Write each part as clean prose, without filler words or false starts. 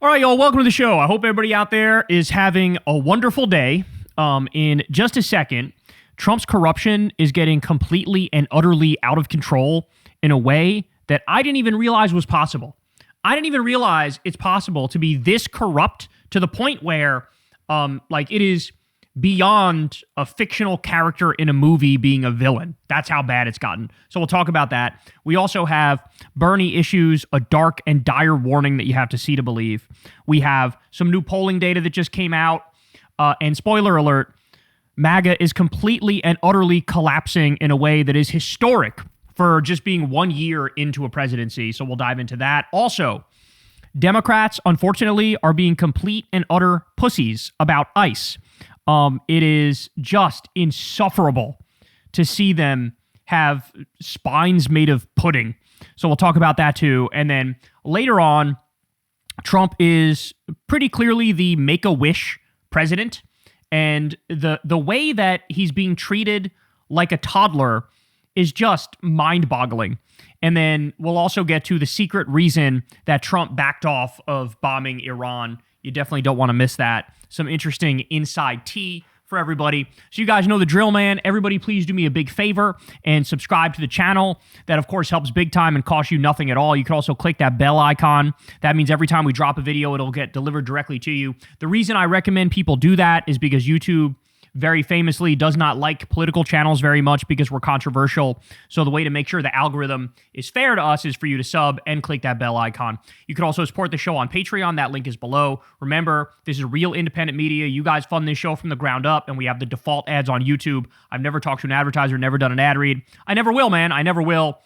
All right, y'all, welcome to the show. I hope everybody out there is having a wonderful day. In just a second, Trump's corruption is getting completely and utterly out of control in a way that I didn't even realize was possible. I didn't even realize it's possible to be this corrupt to the point where, it is beyond a fictional character in a movie being a villain. That's how bad it's gotten. So we'll talk about that. We also have Bernie issues a dark and dire warning that you have to see to believe. We have some new polling data that just came out. And spoiler alert, MAGA is completely and utterly collapsing in a way that is historic for just being 1 year into a presidency. So we'll dive into that. Also, Democrats, unfortunately, are being complete and utter pussies about ICE. It is just insufferable to see them have spines made of pudding. So we'll talk about that too. And then later on, Trump is pretty clearly the Make-A-Wish president. And the way that he's being treated like a toddler is just mind-boggling. And then we'll also get to the secret reason that Trump backed off of bombing Iran. You definitely don't want to miss that. Some interesting inside tea for everybody. So you guys know the drill, man. Everybody please do me a big favor and subscribe to the channel. That, of course, helps big time and costs you nothing at all. You can also click that bell icon. That means every time we drop a video, it'll get delivered directly to you. The reason I recommend people do that is because YouTube very famously does not like political channels very much because we're controversial. So the way to make sure the algorithm is fair to us is for you to sub and click that bell icon. You can also support the show on Patreon. That link is below. Remember, this is real independent media. You guys fund this show from the ground up, and we have the default ads on YouTube. I've never talked to an advertiser, never done an ad read. I never will, man. I never will.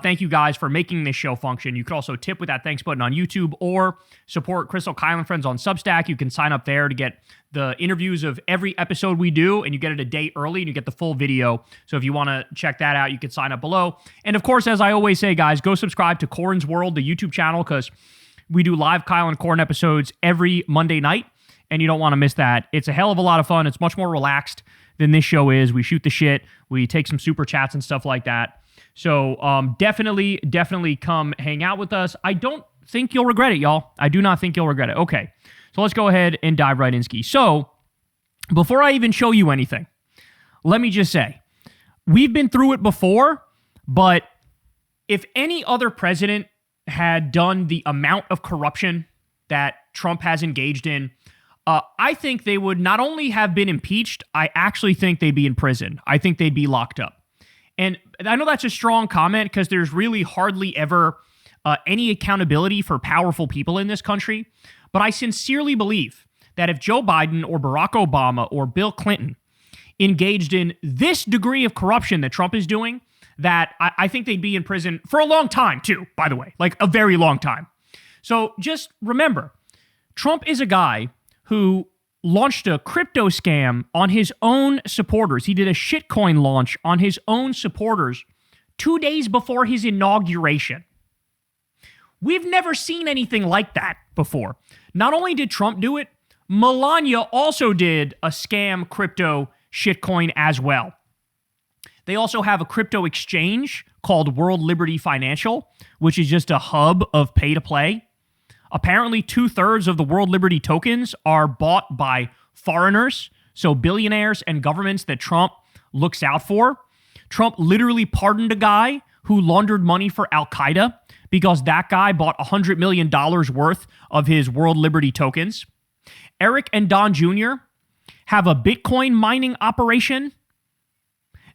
Thank you guys for making this show function. You can also tip with that thanks button on YouTube or support Crystal Kyle and Friends on Substack. You can sign up there to get the interviews of every episode we do, and you get it a day early, and you get the full video. So if you want to check that out, you can sign up below. And of course, as I always say, guys, go subscribe to Corn's World, the YouTube channel, because we do live Kyle and Corn episodes every Monday night, and you don't want to miss that. It's a hell of a lot of fun. It's much more relaxed than this show is. We shoot the shit. We take some super chats and stuff like that. So definitely come hang out with us. I don't think you'll regret it, y'all. I do not think you'll regret it. Okay, so let's go ahead and dive right in, Ski. So before I even show you anything, let me just say, we've been through it before, but if any other president had done the amount of corruption that Trump has engaged in, I think they would not only have been impeached, I actually think they'd be in prison. I think they'd be locked up. And I know that's a strong comment because there's really hardly ever any accountability for powerful people in this country. But I sincerely believe that if Joe Biden or Barack Obama or Bill Clinton engaged in this degree of corruption that Trump is doing, that I think they'd be in prison for a long time too, by the way, like a very long time. So just remember, Trump is a guy who launched a crypto scam on his own supporters. He did a shitcoin launch on his own supporters 2 days before his inauguration. We've never seen anything like that before. Not only did Trump do it, Melania also did a scam crypto shitcoin as well. They also have a crypto exchange called World Liberty Financial, which is just a hub of pay-to-play. Apparently, 2/3 of the World Liberty tokens are bought by foreigners, so billionaires and governments that Trump looks out for. Trump literally pardoned a guy who laundered money for Al-Qaeda because that guy bought $100 million worth of his World Liberty tokens. Eric and Don Jr. have a Bitcoin mining operation.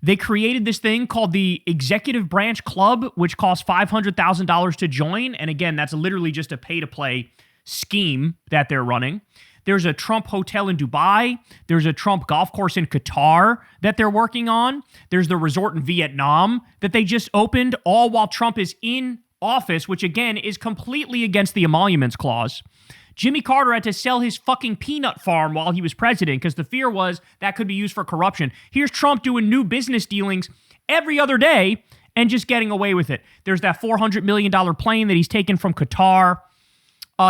They created this thing called the Executive Branch Club, which costs $500,000 to join. And again, that's literally just a pay-to-play scheme that they're running. There's a Trump hotel in Dubai. There's a Trump golf course in Qatar that they're working on. There's the resort in Vietnam that they just opened, all while Trump is in office, which again is completely against the emoluments clause. Jimmy Carter had to sell his fucking peanut farm while he was president because the fear was that could be used for corruption. Here's Trump doing new business dealings every other day and just getting away with it. There's that $400 million plane that he's taken from Qatar.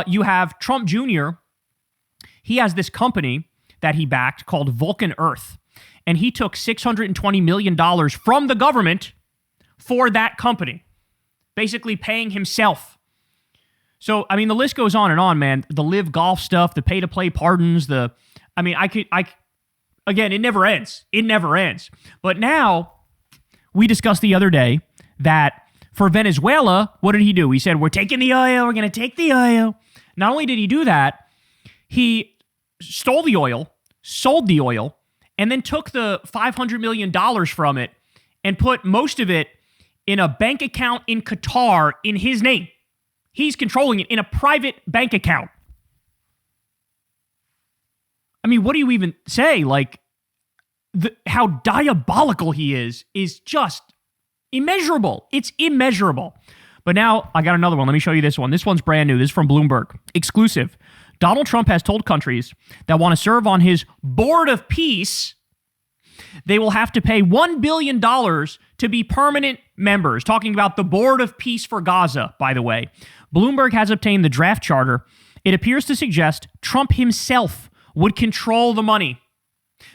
You have Trump Jr. He has this company that he backed called Vulcan Earth, and he took $620 million from the government for that company, basically paying himself. So, I mean, the list goes on and on, man. The live golf stuff, the pay-to-play pardons, again, it never ends. It never ends. But now, we discussed the other day that for Venezuela, what did he do? He said, we're taking the oil, we're going to take the oil. Not only did he do that, he stole the oil, sold the oil, and then took the $500 million from it and put most of it in a bank account in Qatar in his name. He's controlling it in a private bank account. I mean, what do you even say? Like, how diabolical he is just immeasurable. It's immeasurable. But now I got another one. Let me show you this one. This one's brand new. This is from Bloomberg. Exclusive. Donald Trump has told countries that want to serve on his board of peace they will have to pay $1 billion to be permanent members. Talking about the Board of Peace for Gaza, by the way. Bloomberg has obtained the draft charter. It appears to suggest Trump himself would control the money.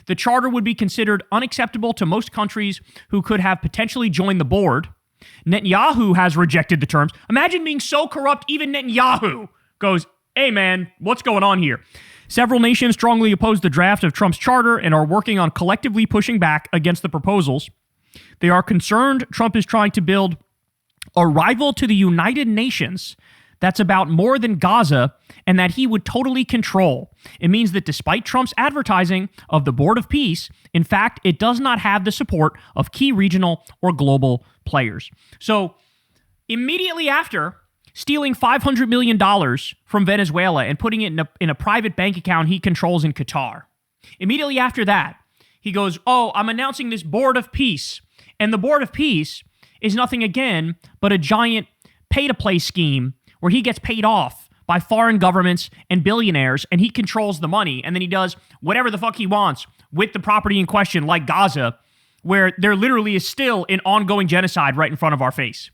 The charter would be considered unacceptable to most countries who could have potentially joined the board. Netanyahu has rejected the terms. Imagine being so corrupt, even Netanyahu goes, hey man, what's going on here? Several nations strongly oppose the draft of Trump's charter and are working on collectively pushing back against the proposals. They are concerned Trump is trying to build a rival to the United Nations that's about more than Gaza and that he would totally control. It means that despite Trump's advertising of the Board of Peace, in fact, it does not have the support of key regional or global players. So immediately after stealing $500 million from Venezuela and putting it in a private bank account he controls in Qatar, immediately after that, he goes, oh, I'm announcing this Board of Peace. And the Board of Peace is nothing again but a giant pay-to-play scheme where he gets paid off by foreign governments and billionaires, and he controls the money, and then he does whatever the fuck he wants with the property in question, like Gaza, where there literally is still an ongoing genocide right in front of our face.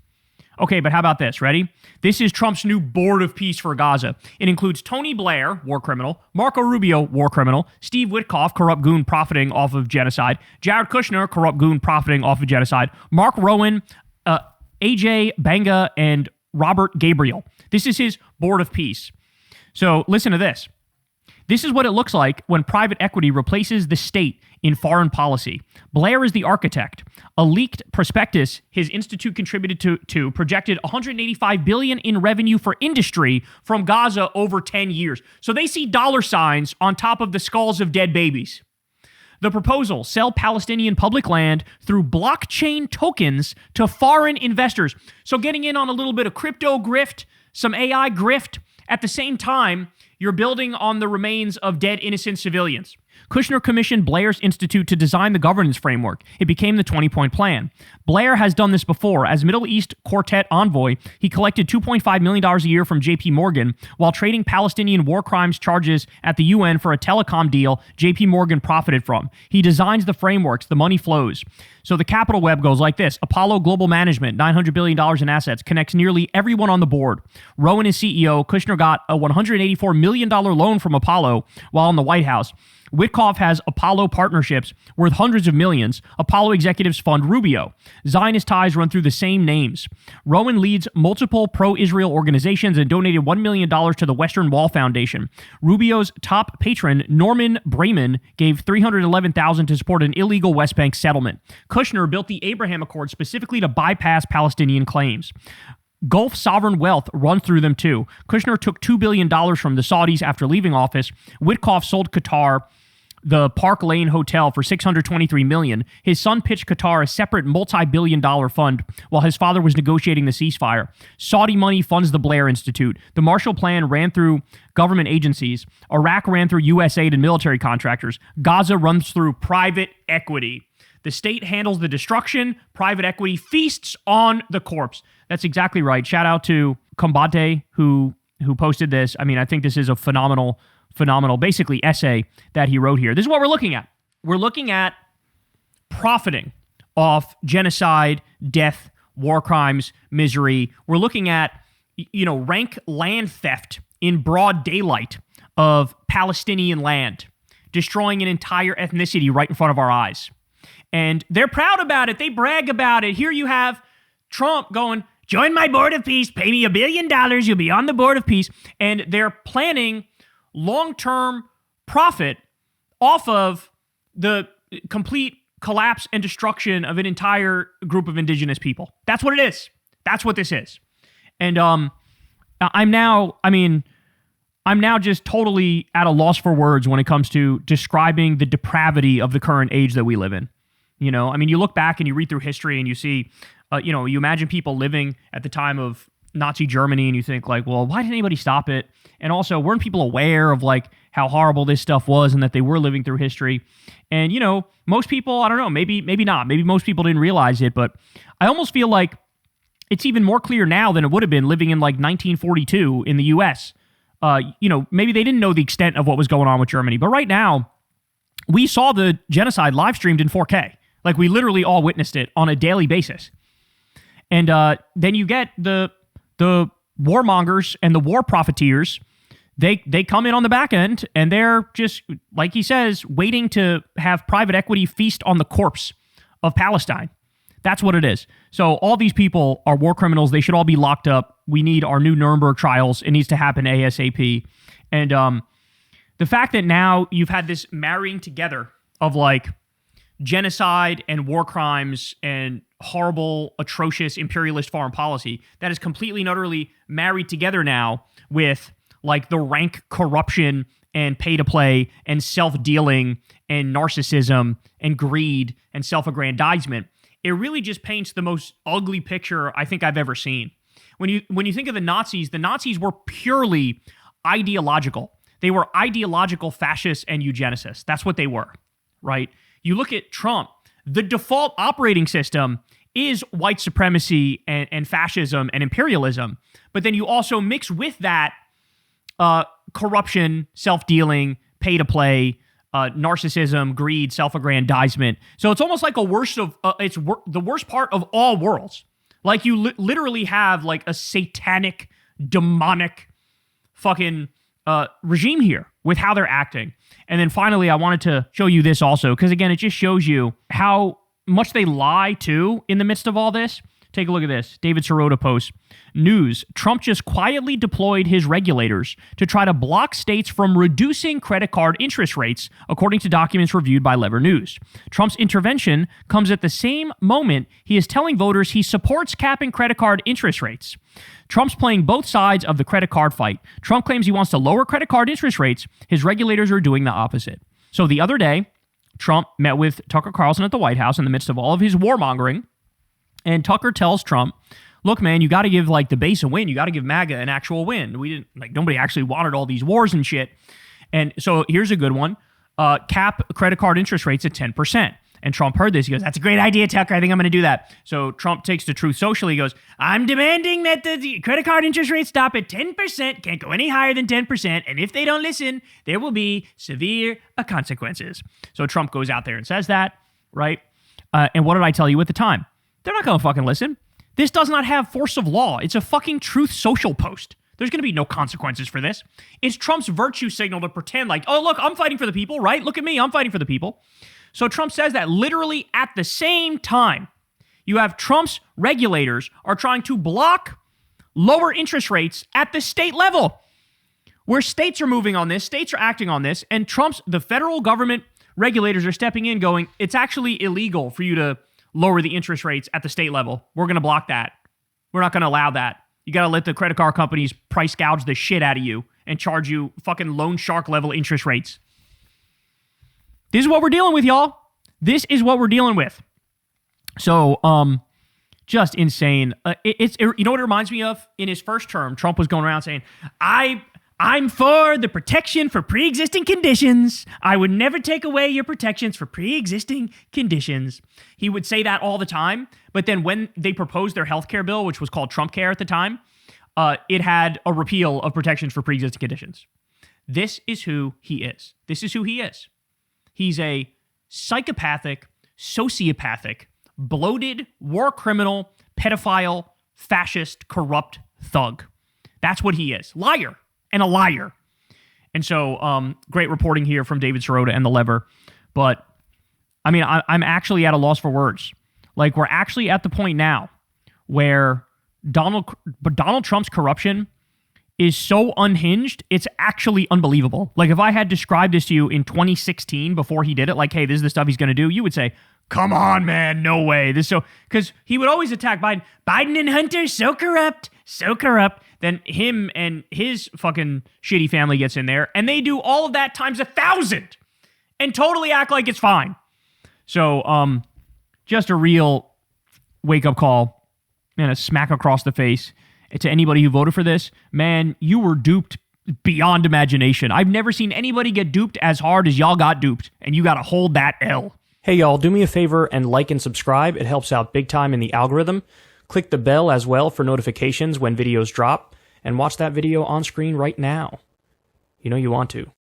Okay, but how about this? Ready? This is Trump's new Board of Peace for Gaza. It includes Tony Blair, war criminal, Marco Rubio, war criminal, Steve Witkoff, corrupt goon profiting off of genocide, Jared Kushner, corrupt goon profiting off of genocide, Mark Rowan, AJ Banga, and Robert Gabriel. This is his Board of Peace. So listen to this. This is what it looks like when private equity replaces the state in foreign policy. Blair is the architect. A leaked prospectus his institute contributed to projected $185 billion in revenue for industry from Gaza over 10 years. So they see dollar signs on top of the skulls of dead babies. The proposal, sell Palestinian public land through blockchain tokens to foreign investors. So getting in on a little bit of crypto grift, some AI grift. At the same time, you're building on the remains of dead innocent civilians. Kushner commissioned Blair's institute to design the governance framework. It became the 20-point plan. Blair has done this before. As Middle East Quartet envoy, he collected $2.5 million a year from JP Morgan while trading Palestinian war crimes charges at the UN for a telecom deal JP Morgan profited from. He designs the frameworks, the money flows. So the capital web goes like this. Apollo Global Management, $900 billion in assets, connects nearly everyone on the board. Rowan is CEO. Kushner got a $184 million loan from Apollo while in the White House. Witkoff has Apollo partnerships worth hundreds of millions. Apollo executives fund Rubio. Zionist ties run through the same names. Rowan leads multiple pro-Israel organizations and donated $1 million to the Western Wall Foundation. Rubio's top patron, Norman Brayman, gave $311,000 to support an illegal West Bank settlement. Kushner built the Abraham Accord specifically to bypass Palestinian claims. Gulf sovereign wealth runs through them too. Kushner took $2 billion from the Saudis after leaving office. Witkoff sold Qatar the Park Lane Hotel for $623 million. His son pitched Qatar a separate multi-billion-dollar fund while his father was negotiating the ceasefire. Saudi money funds the Blair Institute. The Marshall Plan ran through government agencies. Iraq ran through U.S. aid and military contractors. Gaza runs through private equity. The state handles the destruction. Private equity feasts on the corpse. That's exactly right. Shout out to Combate who posted this. I mean, I think this is a phenomenal, basically essay that he wrote here. This is what we're looking at. We're looking at profiting off genocide, death, war crimes, misery. We're looking at, rank land theft in broad daylight of Palestinian land, destroying an entire ethnicity right in front of our eyes. And they're proud about it. They brag about it. Here you have Trump going, join my board of peace, pay me $1 billion, you'll be on the board of peace. And they're planning long-term profit off of the complete collapse and destruction of an entire group of indigenous people. That's what it is. That's what this is. And I'm now just totally at a loss for words when it comes to describing the depravity of the current age that we live in. You know, I mean, you look back and you read through history and you see, you imagine people living at the time of Nazi Germany and you think like, well, why didn't anybody stop it? And also, weren't people aware of like how horrible this stuff was and that they were living through history? And, most people, I don't know, maybe not. Maybe most people didn't realize it, but I almost feel like it's even more clear now than it would have been living in like 1942 in the U.S. Maybe they didn't know the extent of what was going on with Germany, but right now, we saw the genocide live streamed in 4K. Like, we literally all witnessed it on a daily basis. And then you get the warmongers and the war profiteers. They come in on the back end, and they're just, like he says, waiting to have private equity feast on the corpse of Palestine. That's what it is. So all these people are war criminals. They should all be locked up. We need our new Nuremberg trials. It needs to happen ASAP. And the fact that now you've had this marrying together of like genocide and war crimes and horrible, atrocious imperialist foreign policy that is completely and utterly married together now with like the rank corruption and pay to play and self-dealing and narcissism and greed and self-aggrandizement. It really just paints the most ugly picture I think I've ever seen. When you think of the Nazis were purely ideological. They were ideological fascists and eugenicists. That's what they were, right? You look at Trump, the default operating system is white supremacy and fascism and imperialism. But then you also mix with that corruption, self-dealing, pay-to-play, narcissism, greed, self-aggrandizement. So it's almost like the worst part of all worlds. Like you literally have like a satanic, demonic fucking regime here with how they're acting. And then finally, I wanted to show you this also, because again, it just shows you how much they lie too in the midst of all this. Take a look at this. David Sirota posts, news, Trump just quietly deployed his regulators to try to block states from reducing credit card interest rates, according to documents reviewed by Lever News. Trump's intervention comes at the same moment he is telling voters he supports capping credit card interest rates. Trump's playing both sides of the credit card fight. Trump claims he wants to lower credit card interest rates. His regulators are doing the opposite. So the other day, Trump met with Tucker Carlson at the White House in the midst of all of his warmongering. And Tucker tells Trump, look, man, you got to give like the base a win. You got to give MAGA an actual win. Nobody actually wanted all these wars and shit. And so here's a good one. Cap credit card interest rates at 10%. And Trump heard this. He goes, that's a great idea, Tucker. I think I'm going to do that. So Trump takes to Truth Social. He goes, I'm demanding that the credit card interest rates stop at 10%, can't go any higher than 10%. And if they don't listen, there will be severe consequences. So Trump goes out there and says that, right? And what did I tell you at the time? They're not going to fucking listen. This does not have force of law. It's a fucking Truth Social post. There's going to be no consequences for this. It's Trump's virtue signal to pretend like, oh, look, I'm fighting for the people, right? Look at me, I'm fighting for the people. So Trump says that literally at the same time, you have Trump's regulators are trying to block lower interest rates at the state level, where states are moving on this, states are acting on this, and the federal government regulators are stepping in going, it's actually illegal for you to lower the interest rates at the state level. We're going to block that. We're not going to allow that. You got to let the credit card companies price gouge the shit out of you and charge you fucking loan shark level interest rates. This is what we're dealing with, y'all. This is what we're dealing with. So, just insane. You know what it reminds me of? In his first term, Trump was going around saying, I'm for the protection for pre-existing conditions. I would never take away your protections for pre-existing conditions. He would say that all the time. But then when they proposed their healthcare bill, which was called Trump Care at the time, it had a repeal of protections for pre-existing conditions. This is who he is. This is who he is. He's a psychopathic, sociopathic, bloated, war criminal, pedophile, fascist, corrupt thug. That's what he is. Liar. And a liar. And so, great reporting here from David Sirota and The Lever. But, I mean, I'm actually at a loss for words. Like, we're actually at the point now where But Donald Trump's corruption is so unhinged, it's actually unbelievable. Like, if I had described this to you in 2016 before he did it, like, hey, this is the stuff he's going to do, you would say, come on, man, no way. Because he would always attack Biden. Biden and Hunter, so corrupt, so corrupt. Then him and his fucking shitty family gets in there, and they do all of that times 1,000 and totally act like it's fine. So, just a real wake-up call and a smack across the face to anybody who voted for this. Man, you were duped beyond imagination. I've never seen anybody get duped as hard as y'all got duped, and you got to hold that L. Hey y'all, do me a favor and like and subscribe. It helps out big time in the algorithm. Click the bell as well for notifications when videos drop, and watch that video on screen right now. You know you want to.